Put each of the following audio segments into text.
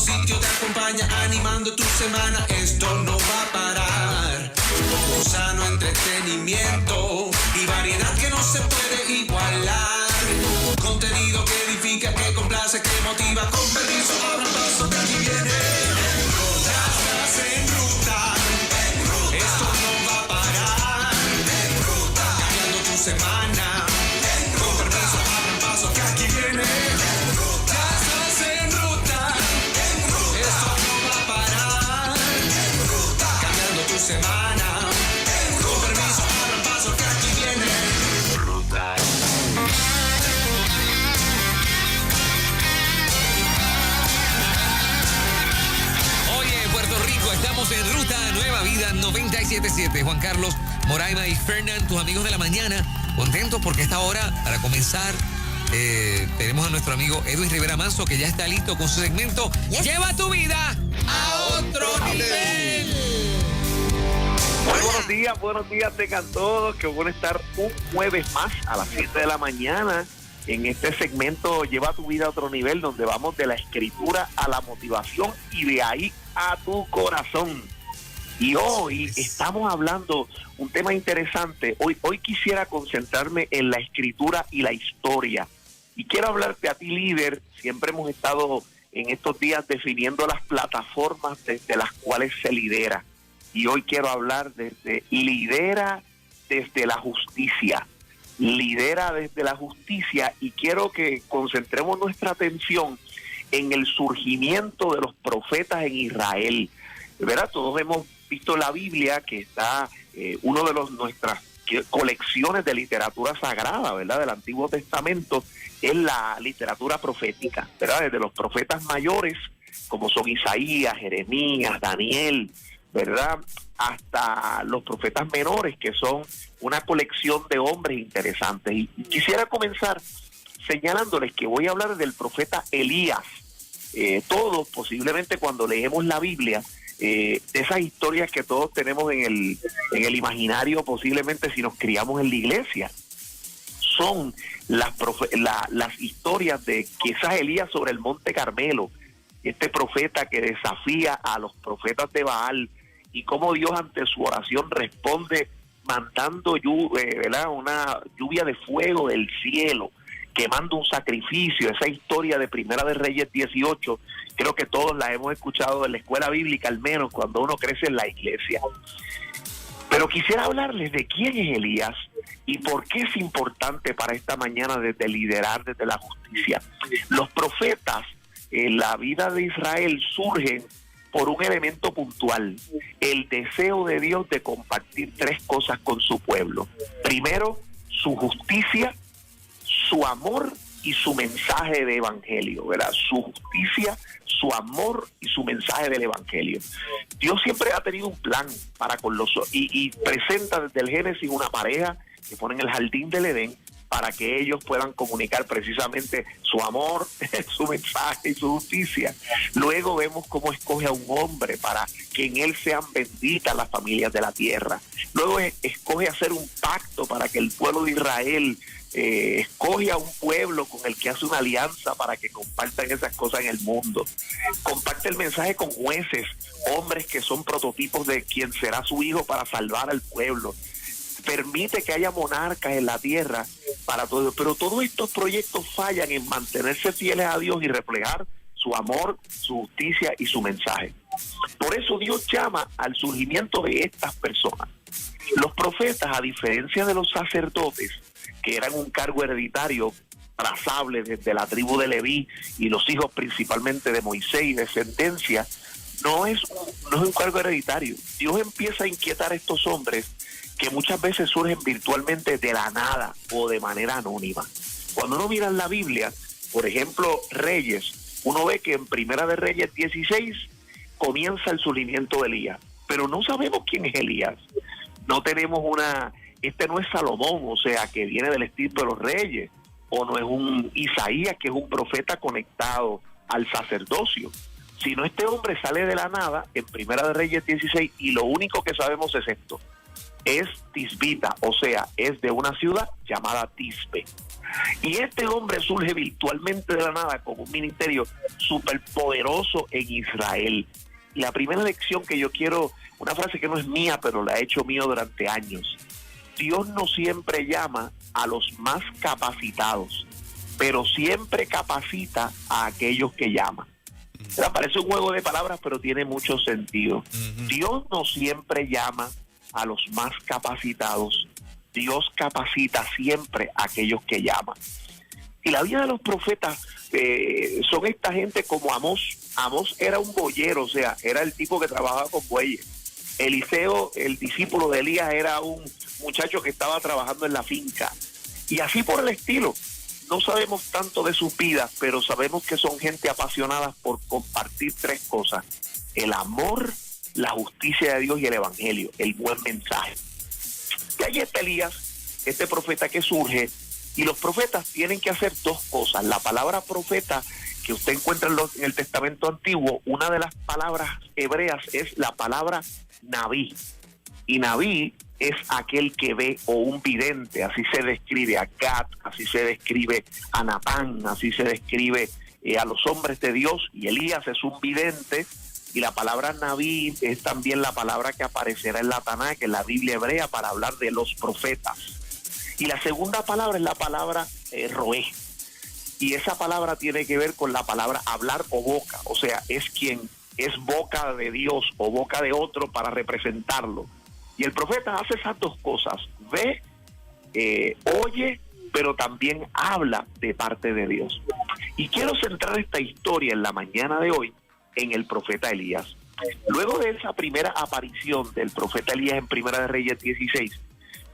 sitio te acompaña animando tu semana. Esto no va a parar. Un sano entretenimiento y variedad que no se puede igualar. Contenido que edifica, que complace, que motiva. Con permiso, abran paso que aquí viene. Ya estás en ruta. Esto no va a parar. Cambiando tu semana. Con permiso, abran paso que aquí viene. Ya estás en ruta. Esto no va a parar. Cambiando tu semana. Con permiso, abran paso que aquí viene. Ruta. Estamos en Ruta Nueva Vida 97.7. Juan Carlos, Moraima y Fernán, tus amigos de la mañana, contentos porque esta hora, para comenzar, tenemos a nuestro amigo Edwin Rivera Manso, que ya está listo con su segmento Lleva tu vida a otro nivel. Muy buenos días tengan todos. Qué bueno estar un jueves más a las 7 de la mañana en este segmento Lleva tu vida a otro nivel, donde vamos de la escritura a la motivación y de ahí a tu corazón. Y hoy estamos hablando un tema interesante. Hoy quisiera concentrarme en la escritura y la historia. Y quiero hablarte a ti, líder. Siempre hemos estado en estos días definiendo las plataformas desde las cuales se lidera. Y hoy quiero hablar desde lidera desde la justicia. Lidera desde la justicia, y quiero que concentremos nuestra atención en el surgimiento de los profetas en Israel. ¿Verdad? Todos hemos visto la Biblia, que está uno de nuestras colecciones de literatura sagrada, ¿verdad? Del Antiguo Testamento, es la literatura profética, ¿verdad? Desde los profetas mayores, como son Isaías, Jeremías, Daniel, ¿verdad? Hasta los profetas menores, que son una colección de hombres interesantes. Y quisiera comenzar señalándoles que voy a hablar del profeta Elías. Todos, posiblemente cuando leemos la Biblia, de esas historias que todos tenemos en el imaginario, posiblemente si nos criamos en la iglesia, son las historias de quizás Elías sobre el monte Carmelo, este profeta que desafía a los profetas de Baal, y cómo Dios ante su oración responde mandando ¿verdad? Una lluvia de fuego del cielo, quemando un sacrificio. Esa historia de Primera de Reyes 18, creo que todos la hemos escuchado en la escuela bíblica, al menos cuando uno crece en la iglesia. Pero quisiera hablarles de quién es Elías y por qué es importante para esta mañana desde liderar desde la justicia. Los profetas en la vida de Israel surgen por un elemento puntual: el deseo de Dios de compartir tres cosas con su pueblo. Primero, su justicia, su amor y su mensaje de evangelio, ¿verdad? Su justicia, su amor y su mensaje del evangelio. Dios siempre ha tenido un plan para con los y presenta desde el Génesis una pareja que pone en el jardín del Edén para que ellos puedan comunicar precisamente su amor, su mensaje y su justicia. Luego vemos cómo escoge a un hombre para que en él sean benditas las familias de la tierra. Luego escoge hacer un pacto para que el pueblo de Israel escoge a un pueblo con el que hace una alianza para que compartan esas cosas en el mundo. Comparte el mensaje con jueces, hombres que son prototipos de quien será su hijo para salvar al pueblo. Permite que haya monarcas en la tierra para todo, pero todos estos proyectos fallan en mantenerse fieles a Dios y reflejar su amor, su justicia y su mensaje. Por eso Dios llama al surgimiento de estas personas. Los profetas, a diferencia de los sacerdotes, que eran un cargo hereditario trazable desde la tribu de Leví y los hijos principalmente de Moisés y descendencia, no es un cargo hereditario. Dios empieza a inquietar a estos hombres que muchas veces surgen virtualmente de la nada o de manera anónima. Cuando uno mira en la Biblia, por ejemplo, Reyes, uno ve que en Primera de Reyes 16 comienza el surgimiento de Elías, pero no sabemos quién es Elías. No tenemos este no es Salomón, o sea, que viene del estirpe de los reyes, o no es un Isaías, que es un profeta conectado al sacerdocio, sino este hombre sale de la nada en Primera de Reyes 16, y lo único que sabemos es esto: es tisbita, o sea, es de una ciudad llamada Tisbe. Y este hombre surge virtualmente de la nada con un ministerio superpoderoso en Israel. Y la primera lección que yo quiero, una frase que no es mía, pero la he hecho mío durante años. Dios no siempre llama a los más capacitados, pero siempre capacita a aquellos que llama. O sea, parece un juego de palabras, pero tiene mucho sentido. Dios no siempre llama a los más capacitados. Dios capacita siempre a aquellos que llaman. Y la vida de los profetas son esta gente como Amós. Amós era un boyero, o sea, era el tipo que trabajaba con bueyes. Eliseo, el discípulo de Elías, era un muchacho que estaba trabajando en la finca. Y así por el estilo. No sabemos tanto de sus vidas, pero sabemos que son gente apasionada por compartir tres cosas: el amor, la justicia de Dios y el evangelio, el buen mensaje. Y ahí está Elías, este profeta que surge, y los profetas tienen que hacer dos cosas. La palabra profeta que usted encuentra en el Testamento Antiguo, una de las palabras hebreas es la palabra Nabí. Y Nabí es aquel que ve, o un vidente, así se describe a Gad, así se describe a Natán, así se describe a los hombres de Dios, y Elías es un vidente, y la palabra Nabí es también la palabra que aparecerá en la Tanakh, en la Biblia hebrea, para hablar de los profetas. Y la segunda palabra es la palabra roé, y esa palabra tiene que ver con la palabra hablar o boca, o sea, es quien es boca de Dios o boca de otro para representarlo. Y el profeta hace esas dos cosas: ve, oye, pero también habla de parte de Dios. Y quiero centrar esta historia en la mañana de hoy en el profeta Elías. Luego de esa primera aparición del profeta Elías en Primera de Reyes 16,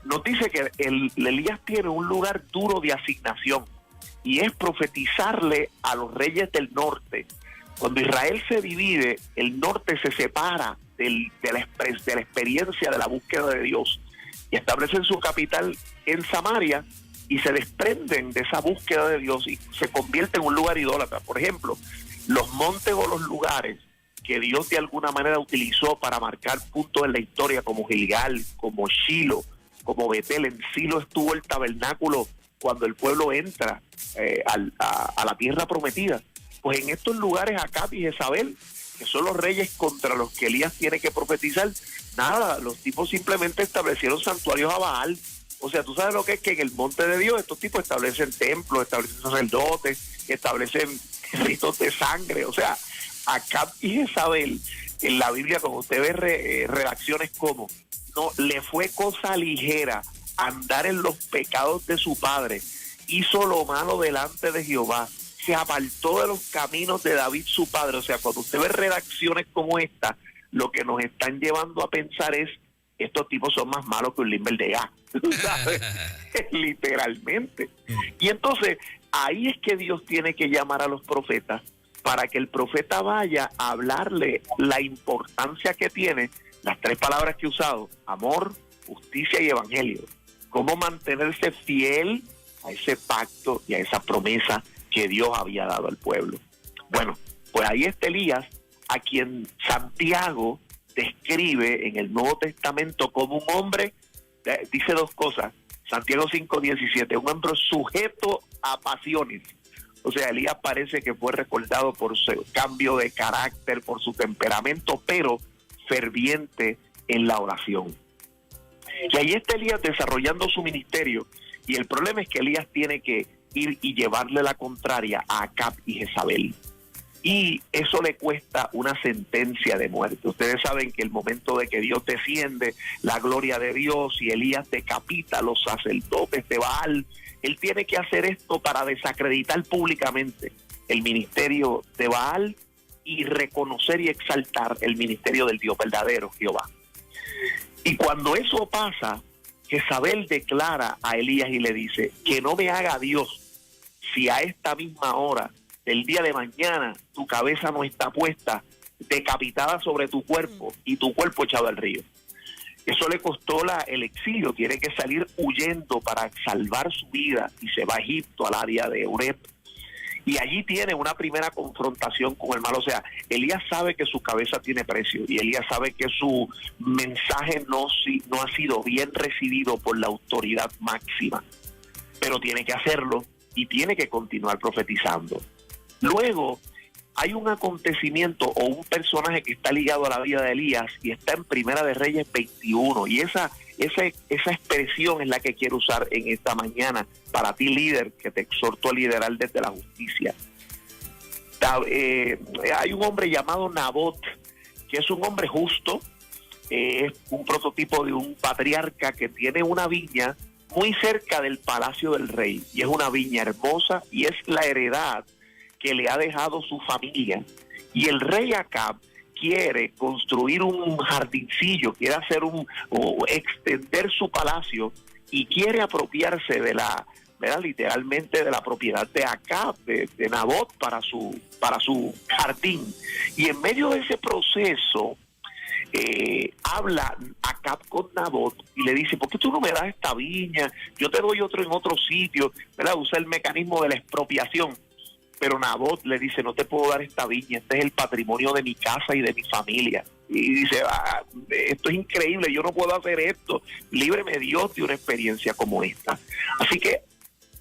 nos dice que Elías tiene un lugar duro de asignación, y es profetizarle a los reyes del norte. Cuando Israel se divide, el norte se separa de la experiencia de la búsqueda de Dios y establecen su capital en Samaria, y se desprenden de esa búsqueda de Dios y se convierte en un lugar idólatra. Por ejemplo, los montes o los lugares que Dios de alguna manera utilizó para marcar puntos en la historia, como Gilgal, como Shilo, como Betel. En Silo estuvo el tabernáculo cuando el pueblo entra a la tierra prometida. Pues en estos lugares Acab y Jezabel, que son los reyes contra los que Elías tiene que profetizar, nada, los tipos simplemente establecieron santuarios a Baal. O sea, tú sabes lo que es que en el monte de Dios estos tipos establecen templos, establecen sacerdotes, establecen ritos de sangre. O sea, Acab y Jezabel, en la Biblia, como usted ve redacciones como, no le fue cosa ligera andar en los pecados de su padre, hizo lo malo delante de Jehová, se apartó de los caminos de David su padre. O sea, cuando usted ve redacciones como esta, lo que nos están llevando a pensar es: estos tipos son más malos que un limber de gas, ¿sabes? Literalmente. Y entonces ahí es que Dios tiene que llamar a los profetas, para que el profeta vaya a hablarle la importancia que tiene las tres palabras que he usado: amor, justicia y evangelio. Cómo mantenerse fiel a ese pacto y a esa promesa que Dios había dado al pueblo. Bueno, pues ahí está Elías, a quien Santiago describe en el Nuevo Testamento como un hombre, dice dos cosas, Santiago 5:17, un hombre sujeto a pasiones. O sea, Elías parece que fue recordado por su cambio de carácter, por su temperamento, pero ferviente en la oración. Y ahí está Elías desarrollando su ministerio, y el problema es que Elías tiene que ir y llevarle la contraria a Acab y Jezabel. Y eso le cuesta una sentencia de muerte. Ustedes saben que el momento de que Dios desciende, la gloria de Dios, y Elías decapita a los sacerdotes de Baal, él tiene que hacer esto para desacreditar públicamente el ministerio de Baal y reconocer y exaltar el ministerio del Dios verdadero, Jehová. Y cuando eso pasa, Jezabel declara a Elías y le dice: que no me haga Dios si a esta misma hora del día de mañana tu cabeza no está puesta, decapitada sobre tu cuerpo, y tu cuerpo echado al río. Eso le costó el exilio, tiene que salir huyendo para salvar su vida, y se va a Egipto, al área de Oreb, y allí tiene una primera confrontación con el mal. O sea, Elías sabe que su cabeza tiene precio, y Elías sabe que su mensaje no ha sido bien recibido por la autoridad máxima. pero tiene que hacerlo y tiene que continuar profetizando. Luego hay un acontecimiento o un personaje que está ligado a la vida de Elías y está en Primera de Reyes 21, y esa expresión es la que quiero usar en esta mañana para ti, líder, que te exhorto a liderar desde la justicia. Hay un hombre llamado Nabot, que es un hombre justo, es un prototipo de un patriarca que tiene una viña muy cerca del palacio del rey, y es una viña hermosa y es la heredad que le ha dejado su familia. Y el rey Acab quiere construir un jardincillo, quiere hacer o extender su palacio y quiere apropiarse de la, ¿verdad?, literalmente de la propiedad de Acab, de Nabot, para su jardín. Y en medio de ese proceso habla Acab con Nabot y le dice: ¿por qué tú no me das esta viña? Yo te doy otro en otro sitio, ¿verdad? Usa el mecanismo de la expropiación. Pero Nabot le dice: no te puedo dar esta viña, este es el patrimonio de mi casa y de mi familia. Y dice: esto es increíble, yo no puedo hacer esto, líbreme Dios de una experiencia como esta. Así que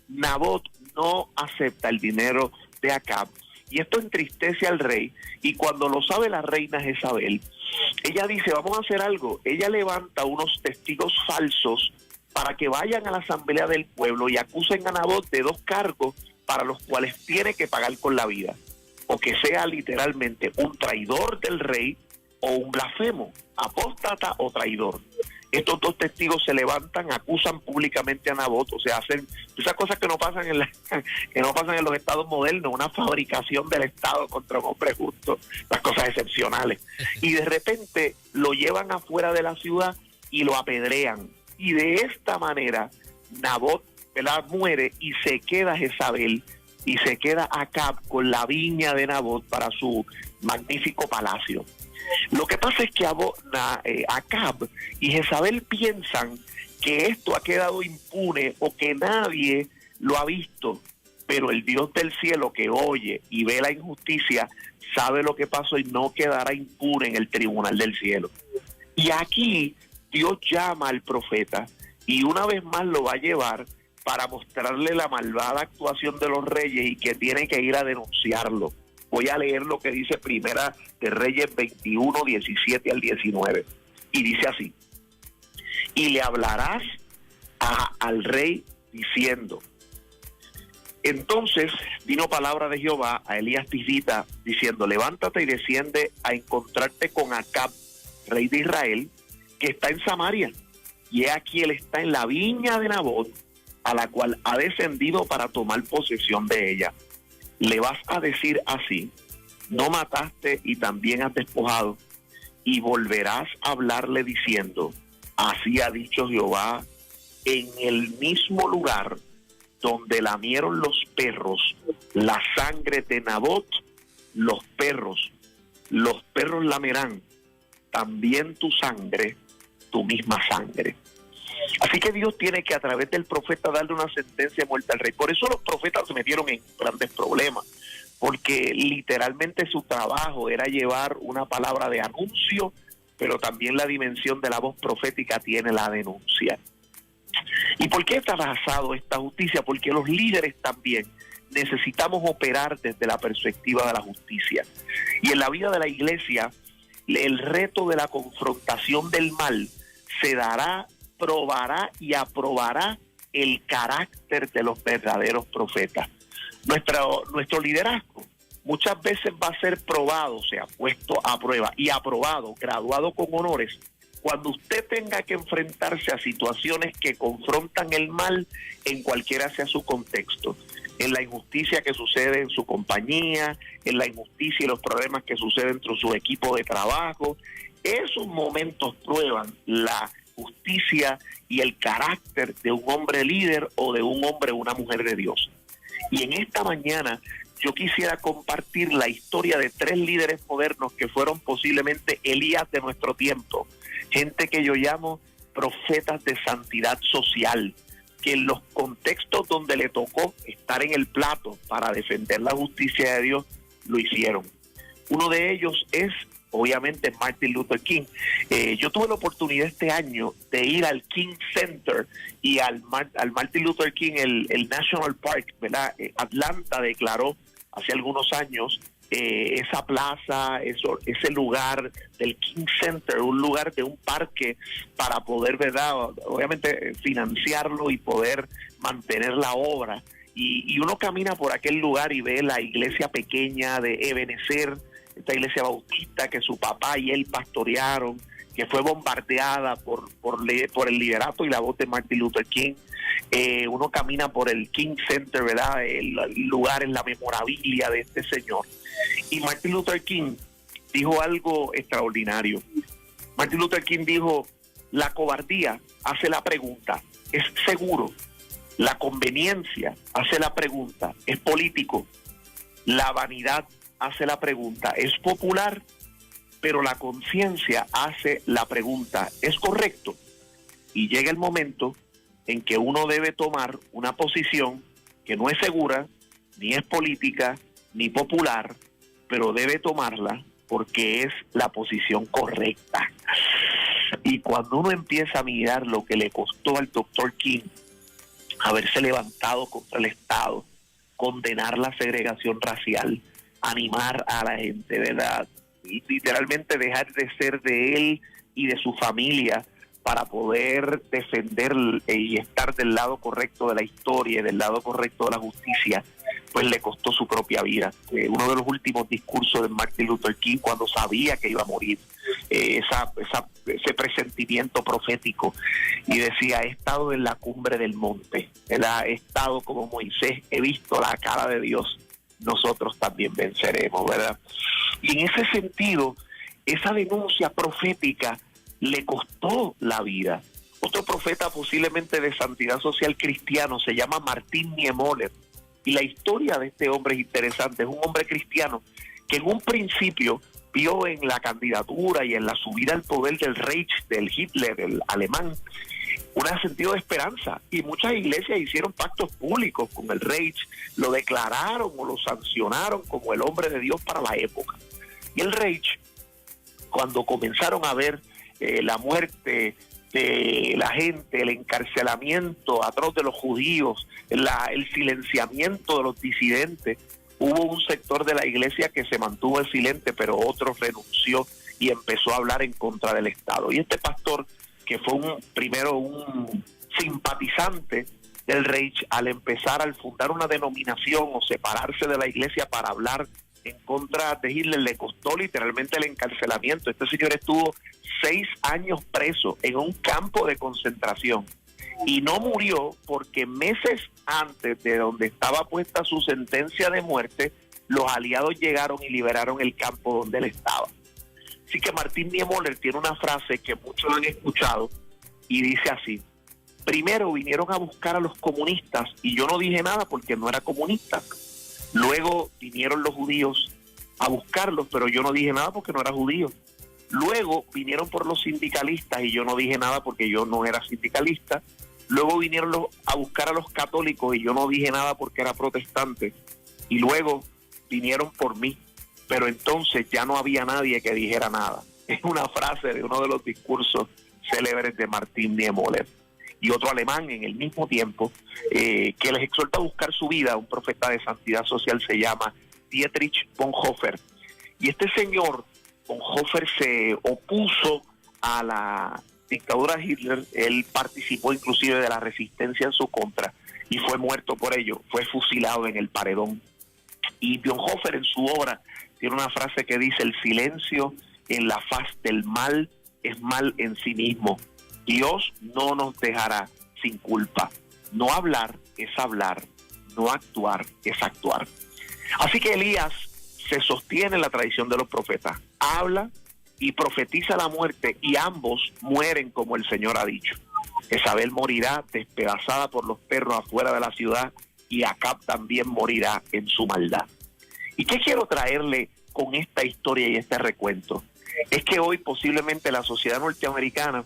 Nabot no acepta el dinero de Acab, y esto entristece al rey, y cuando lo sabe la reina Jezabel, ella dice: vamos a hacer algo. Ella levanta unos testigos falsos para que vayan a la asamblea del pueblo y acusen a Nabot de 2 cargos para los cuales tiene que pagar con la vida, o que sea literalmente un traidor del rey o un blasfemo, apóstata o traidor. Estos 2 testigos se levantan, acusan públicamente a Nabot, o sea, hacen esas cosas que no pasan que no pasan en los estados modernos, una fabricación del estado contra un hombre justo, las cosas excepcionales. Y de repente lo llevan afuera de la ciudad y lo apedrean. Y de esta manera Nabot, ¿verdad?, muere, y se queda Jezabel y se queda Acab con la viña de Nabot para su magnífico palacio. Lo que pasa es que Acab y Jezabel piensan que esto ha quedado impune o que nadie lo ha visto, pero el Dios del cielo, que oye y ve la injusticia, sabe lo que pasó y no quedará impune en el tribunal del cielo. Y aquí Dios llama al profeta y una vez más lo va a llevar para mostrarle la malvada actuación de los reyes y que tiene que ir a denunciarlo. Voy a leer lo que dice Primera de Reyes 21, 17 al 19. Y dice así: y le hablarás al rey diciendo. Entonces vino palabra de Jehová a Elías Tisbita diciendo: levántate y desciende a encontrarte con Acab, rey de Israel, que está en Samaria. Y he aquí él está en la viña de Nabot, a la cual ha descendido para tomar posesión de ella. Le vas a decir así: no mataste y también has despojado. Y volverás a hablarle diciendo: así ha dicho Jehová, en el mismo lugar donde lamieron los perros la sangre de Nabot, los perros lamerán también tu sangre, tu misma sangre. Así que Dios tiene que, a través del profeta, darle una sentencia de muerte al rey. Por eso los profetas se metieron en grandes problemas, porque literalmente su trabajo era llevar una palabra de anuncio, pero también la dimensión de la voz profética tiene la denuncia. ¿Y por qué está basado esta justicia? Porque los líderes también necesitamos operar desde la perspectiva de la justicia. Y en la vida de la iglesia, el reto de la confrontación del mal se dará, probará y aprobará el carácter de los verdaderos profetas. Nuestro liderazgo muchas veces va a ser probado, o sea, puesto a prueba y aprobado, graduado con honores, cuando usted tenga que enfrentarse a situaciones que confrontan el mal en cualquiera sea su contexto, en la injusticia que sucede en su compañía, en la injusticia y los problemas que suceden entre su equipo de trabajo. Esos momentos prueban la justicia y el carácter de un hombre líder o de un hombre o una mujer de Dios. Y en esta mañana yo quisiera compartir la historia de 3 líderes modernos que fueron posiblemente Elías de nuestro tiempo, gente que yo llamo profetas de santidad social, que en los contextos donde le tocó estar en el plato para defender la justicia de Dios, lo hicieron. Uno de ellos es obviamente Martin Luther King. Yo tuve la oportunidad este año de ir al King Center y al Martin Luther King, el National Park, ¿verdad? Atlanta declaró hace algunos años esa plaza, ese lugar del King Center, un lugar de un parque para poder, ¿verdad? Obviamente financiarlo y poder mantener la obra. Y uno camina por aquel lugar y ve la iglesia pequeña de Ebenezer, esta iglesia bautista que su papá y él pastorearon, que fue bombardeada por el liderato y la voz de Martin Luther King. Uno camina por el King Center, ¿verdad? El lugar en la memorabilia de este señor. Y Martin Luther King dijo algo extraordinario. Martin Luther King dijo: la cobardía hace la pregunta, ¿es seguro? La conveniencia hace la pregunta, ¿es político? La vanidad hace la pregunta, ¿es popular? Pero la conciencia hace la pregunta, ¿es correcto? Y llega el momento en que uno debe tomar una posición que no es segura, ni es política, ni popular, pero debe tomarla porque es la posición correcta. Y cuando uno empieza a mirar lo que le costó al Dr. King haberse levantado contra el Estado, condenar la segregación racial, animar a la gente, ¿verdad? Y literalmente dejar de ser de él y de su familia para poder defender y estar del lado correcto de la historia y del lado correcto de la justicia, pues le costó su propia vida. Uno de los últimos discursos de Martin Luther King, cuando sabía que iba a morir, ese presentimiento profético, y decía: he estado en la cumbre del monte, ¿verdad? He estado como Moisés, he visto la cara de Dios, nosotros también venceremos, ¿verdad? Y en ese sentido, esa denuncia profética le costó la vida. Otro profeta posiblemente de santidad social cristiano se llama Martin Niemöller, y la historia de este hombre es interesante. Es un hombre cristiano que en un principio vio en la candidatura y en la subida al poder del Reich, del Hitler, el alemán, un sentido de esperanza, y muchas iglesias hicieron pactos públicos con el Reich, lo declararon o lo sancionaron como el hombre de Dios para la época. Y el Reich, cuando comenzaron a ver la muerte de la gente, el encarcelamiento atroz de los judíos, el silenciamiento de los disidentes, hubo un sector de la iglesia que se mantuvo silente, pero otro renunció y empezó a hablar en contra del Estado. Y este pastor, que fue primero un simpatizante del Reich, al fundar una denominación o separarse de la iglesia para hablar en contra de Hitler, le costó literalmente el encarcelamiento. Este señor estuvo 6 años preso en un campo de concentración y no murió porque meses antes de donde estaba puesta su sentencia de muerte, los aliados llegaron y liberaron el campo donde él estaba. Así que Martin Niemöller tiene una frase que muchos han escuchado y dice así: primero vinieron a buscar a los comunistas y yo no dije nada porque no era comunista. Luego vinieron los judíos a buscarlos, pero yo no dije nada porque no era judío. Luego vinieron por los sindicalistas y yo no dije nada porque yo no era sindicalista. Luego vinieron a buscar a los católicos y yo no dije nada porque era protestante. Y luego vinieron por mí, pero entonces ya no había nadie que dijera nada. Es una frase de uno de los discursos célebres de Martin Niemöller. Y otro alemán en el mismo tiempo, que les exhorta a buscar su vida, un profeta de santidad social, se llama Dietrich Bonhoeffer. Y este señor, Bonhoeffer, se opuso a la dictadura de Hitler. Él participó inclusive de la resistencia en su contra y fue muerto por ello, fue fusilado en el paredón. Y Bonhoeffer en su obra tiene una frase que dice: el silencio en la faz del mal es mal en sí mismo. Dios no nos dejará sin culpa. No hablar es hablar, no actuar es actuar. Así que Elías se sostiene en la tradición de los profetas. Habla y profetiza la muerte, y ambos mueren como el Señor ha dicho. Jezabel morirá despedazada por los perros afuera de la ciudad, y Acab también morirá en su maldad. ¿Y qué quiero traerle con esta historia y este recuento? Es que hoy posiblemente la sociedad norteamericana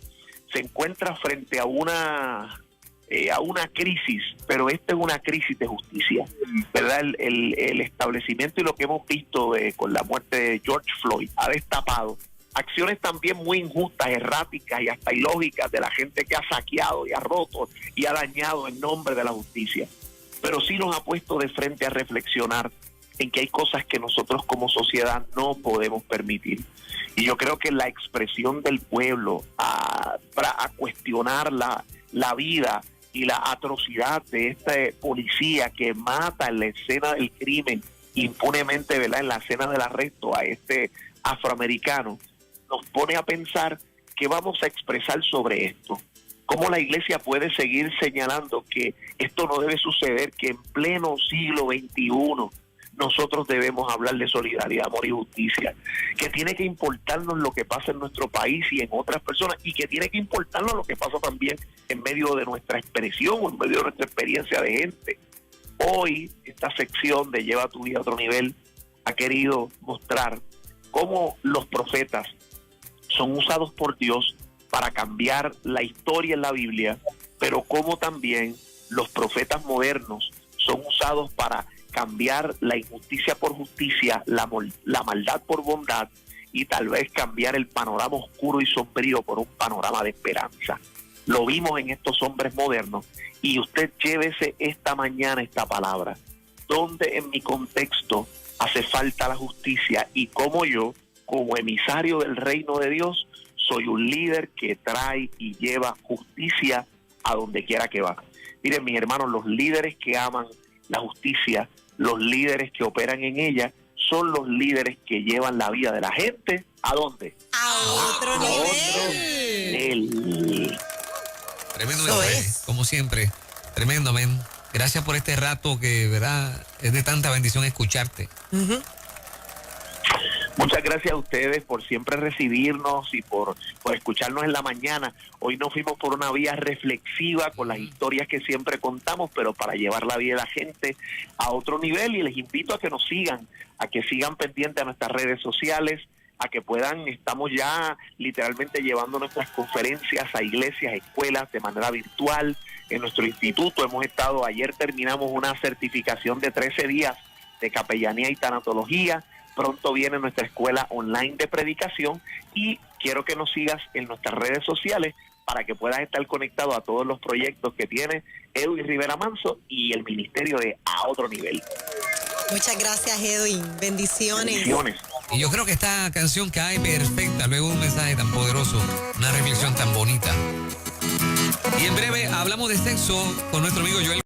se encuentra frente a una a una crisis, pero esta es una crisis de justicia, ¿verdad? El establecimiento y lo que hemos visto con la muerte de George Floyd ha destapado acciones también muy injustas, erráticas y hasta ilógicas de la gente que ha saqueado y ha roto y ha dañado en nombre de la justicia. Pero sí nos ha puesto de frente a reflexionar en que hay cosas que nosotros como sociedad no podemos permitir. Y yo creo que la expresión del pueblo a cuestionar la vida y la atrocidad de este policía que mata en la escena del crimen impunemente, ¿verdad?, en la escena del arresto a este afroamericano, nos pone a pensar qué vamos a expresar sobre esto. ¿Cómo la iglesia puede seguir señalando que esto no debe suceder, que en pleno siglo XXI nosotros debemos hablar de solidaridad, amor y justicia, que tiene que importarnos lo que pasa en nuestro país y en otras personas, y que tiene que importarnos lo que pasa también en medio de nuestra expresión o en medio de nuestra experiencia de gente? Hoy, esta sección de Lleva tu vida a otro nivel ha querido mostrar cómo los profetas son usados por Dios para cambiar la historia en la Biblia, pero cómo también los profetas modernos son usados para cambiar la injusticia por justicia, la maldad por bondad, y tal vez cambiar el panorama oscuro y sombrío por un panorama de esperanza. Lo vimos en estos hombres modernos, y usted llévese esta mañana esta palabra. ¿Dónde en mi contexto hace falta la justicia? Y cómo yo, como emisario del reino de Dios, soy un líder que trae y lleva justicia a donde quiera que va. Miren, mis hermanos, los líderes que aman la justicia, los líderes que operan en ella, son los líderes que llevan la vida de la gente, ¿a dónde? A otro nivel. Tremendo Eso mensaje, es. como siempre. Tremendo, men. Gracias por este rato que, ¿verdad?, es de tanta bendición escucharte. Ujú. Muchas gracias a ustedes por siempre recibirnos y por escucharnos en la mañana. Hoy nos fuimos por una vía reflexiva con las historias que siempre contamos, pero para llevar la vida de la gente a otro nivel, y les invito a que nos sigan, a que sigan pendientes a nuestras redes sociales, a que estamos ya literalmente llevando nuestras conferencias a iglesias, escuelas de manera virtual. En nuestro instituto ayer terminamos una certificación de 13 días de capellanía y tanatología. Pronto viene nuestra escuela online de predicación, y quiero que nos sigas en nuestras redes sociales para que puedas estar conectado a todos los proyectos que tiene Edwin Rivera Manso y el ministerio de A Otro Nivel. Muchas gracias, Edwin. Bendiciones. Bendiciones. Y yo creo que esta canción cae perfecta luego de un mensaje tan poderoso, una reflexión tan bonita. Y en breve hablamos de sexo con nuestro amigo Joel.